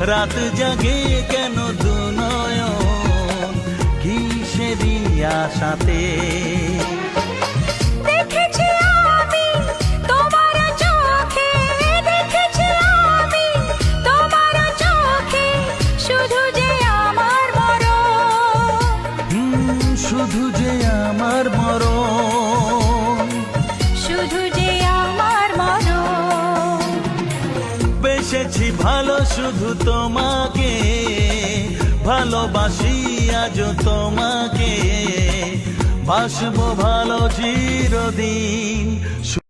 রাত জাগে কেন দু নয়ন কিসেরই আশাতে। দেখেছি আমি তোমার চোখে, দেখেছি আমি তোমার চোখে, শুধু যে আমার মরণ, শুধু যে আমার মরণ, শুধু যে আমার মরণ। বেসেছি ভালো শুধু তোমাকে, ভালোবাসি আজ তোমাকে, বাসবো ভালো চিরদিন।